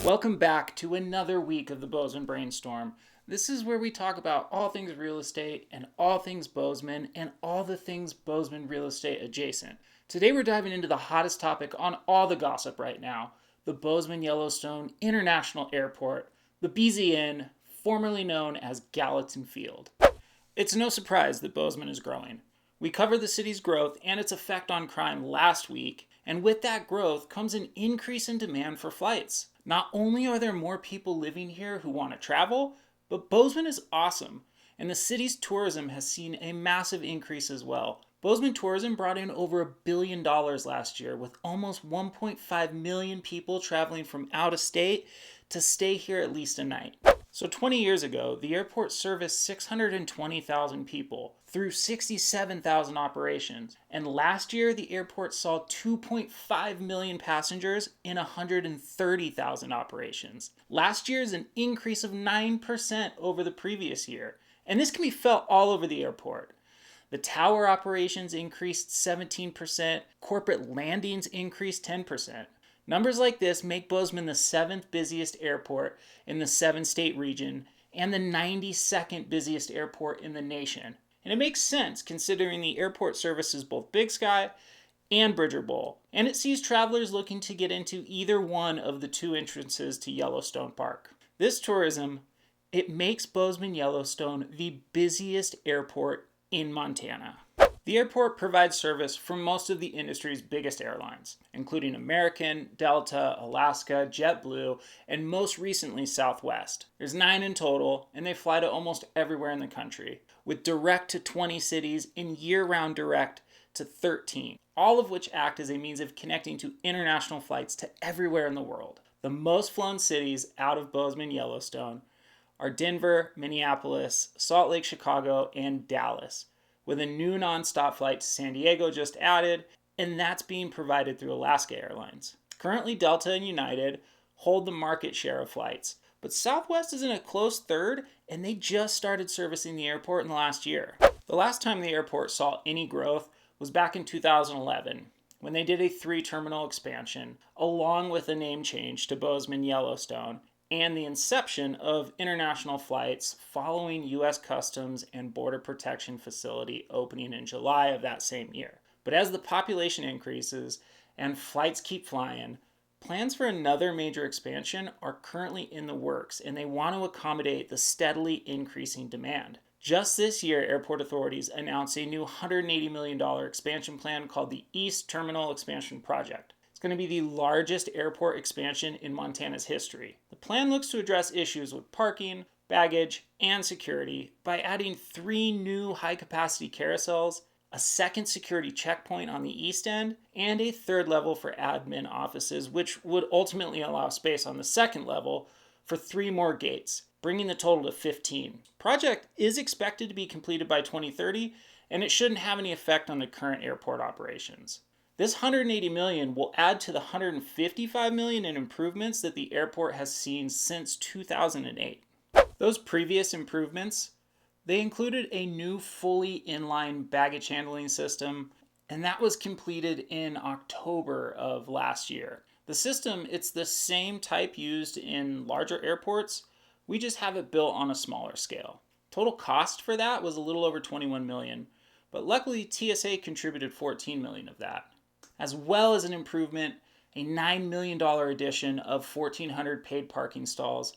Welcome back to another week of the Bozeman Brainstorm. This is where we talk about all things real estate and all things Bozeman and all the things Bozeman real estate adjacent. Today we're diving into the hottest topic on all the gossip right now, the Bozeman Yellowstone International Airport, the BZN, formerly known as Gallatin Field. It's no surprise that Bozeman is growing. We covered the city's growth and its effect on crime last week, and with that growth comes an increase in demand for flights. Not only are there more people living here who want to travel, but Bozeman is awesome, and the city's tourism has seen a massive increase as well. Bozeman tourism brought in over $1 billion last year, with almost 1.5 million people traveling from out of state to stay here at least a night. So 20 years ago, the airport serviced 620,000 people through 67,000 operations. And last year, the airport saw 2.5 million passengers in 130,000 operations. Last year is an increase of 9% over the previous year. And this can be felt all over the airport. The tower operations increased 17%, corporate landings increased 10%. Numbers like this make Bozeman the 7th busiest airport in the 7-state region and the 92nd busiest airport in the nation. And it makes sense considering the airport services both Big Sky and Bridger Bowl, and it sees travelers looking to get into either one of the two entrances to Yellowstone Park. This tourism, it makes Bozeman Yellowstone the busiest airport in Montana. The airport provides service for most of the industry's biggest airlines, including American, Delta, Alaska, JetBlue, and most recently Southwest. There's 9 in total, and they fly to almost everywhere in the country, with direct to 20 cities and year-round direct to 13, all of which act as a means of connecting to international flights to everywhere in the world. The most flown cities out of Bozeman Yellowstone are Denver, Minneapolis, Salt Lake, Chicago, and Dallas, with a new nonstop flight to San Diego just added, and that's being provided through Alaska Airlines. Currently, Delta and United hold the market share of flights, but Southwest is in a close third, and they just started servicing the airport in the last year. The last time the airport saw any growth was back in 2011, when they did a 3-terminal expansion, along with a name change to Bozeman Yellowstone, and the inception of international flights following U.S. Customs and Border Protection Facility opening in July of that same year. But as the population increases and flights keep flying, plans for another major expansion are currently in the works, and they want to accommodate the steadily increasing demand. Just this year, airport authorities announced a new $180 million expansion plan called the East Terminal Expansion Project. It's going to be the largest airport expansion in Montana's history. The plan looks to address issues with parking, baggage, and security by adding 3 new high-capacity carousels, a second security checkpoint on the east end, and a 3rd level for admin offices, which would ultimately allow space on the 2nd level for 3 more gates, bringing the total to 15. The project is expected to be completed by 2030, and it shouldn't have any effect on the current airport operations. This $180 million will add to the $155 million in improvements that the airport has seen since 2008. Those previous improvements, they included a new fully inline baggage handling system, and that was completed in October of last year. The system, it's the same type used in larger airports, we just have it built on a smaller scale. Total cost for that was a little over $21 million, but luckily TSA contributed $14 million of that, as well as an improvement, a $9 million addition of 1,400 paid parking stalls,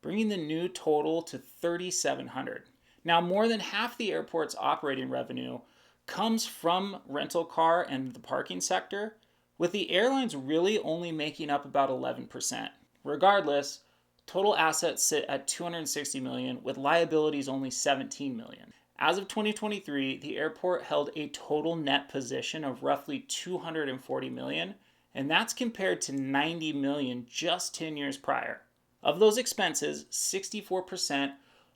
bringing the new total to 3,700. Now, more than half the airport's operating revenue comes from rental car and the parking sector, with the airlines really only making up about 11%. Regardless, total assets sit at $260 million, with liabilities only $17 million. As of 2023, the airport held a total net position of roughly $240 million, and that's compared to $90 million just 10 years prior. Of those expenses, 64%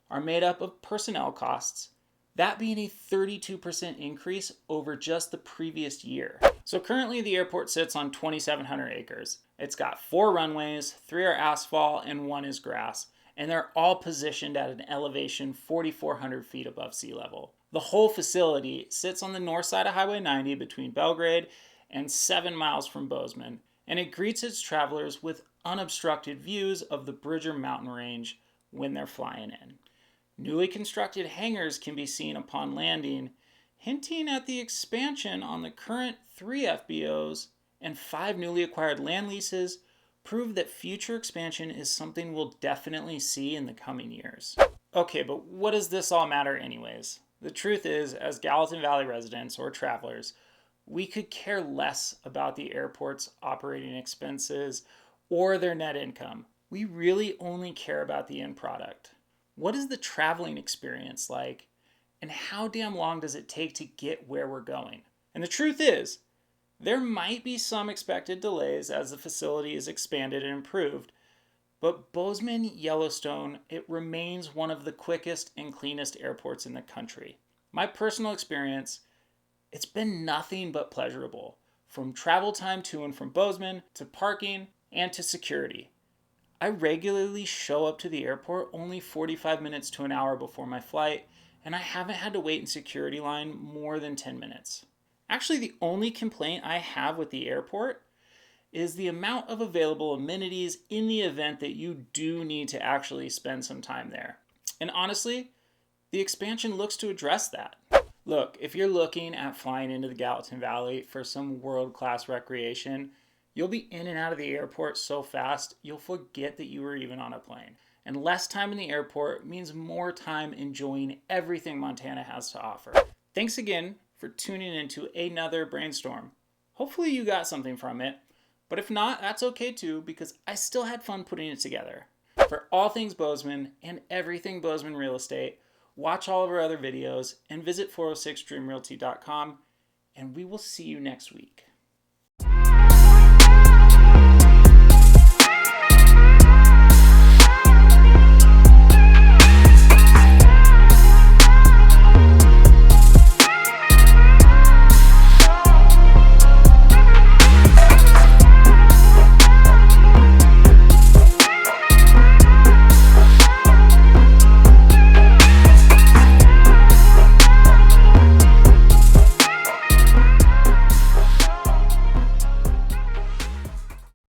are made up of personnel costs, that being a 32% increase over just the previous year. So currently the airport sits on 2,700 acres. It's got 4 runways, 3 are asphalt, and 1 is grass, and they're all positioned at an elevation 4,400 feet above sea level. The whole facility sits on the north side of Highway 90 between Belgrade and 7 miles from Bozeman, and it greets its travelers with unobstructed views of the Bridger mountain range when they're flying in. Newly constructed hangars can be seen upon landing, hinting at the expansion on the current 3 FBOs, and 5 newly acquired land leases prove that future expansion is something we'll definitely see in the coming years. Okay, but what does this all matter anyways? The truth is, as Gallatin Valley residents or travelers, we could care less about the airport's operating expenses or their net income. We really only care about the end product. What is the traveling experience like, and how damn long does it take to get where we're going? And the truth is, there might be some expected delays as the facility is expanded and improved, but Bozeman Yellowstone, it remains one of the quickest and cleanest airports in the country. My personal experience, it's been nothing but pleasurable, from travel time to and from Bozeman, to parking, and to security. I regularly show up to the airport only 45 minutes to an hour before my flight, and I haven't had to wait in security line more than 10 minutes. Actually, the only complaint I have with the airport is the amount of available amenities in the event that you do need to actually spend some time there. And honestly, the expansion looks to address that. Look, if you're looking at flying into the Gallatin Valley for some world-class recreation, you'll be in and out of the airport so fast, you'll forget that you were even on a plane. And less time in the airport means more time enjoying everything Montana has to offer. Thanks again for tuning into another Brainstorm. Hopefully you got something from it. But if not, that's okay too, because I still had fun putting it together. For all things Bozeman and everything Bozeman real estate, watch all of our other videos and visit 406dreamrealty.com, and we will see you next week.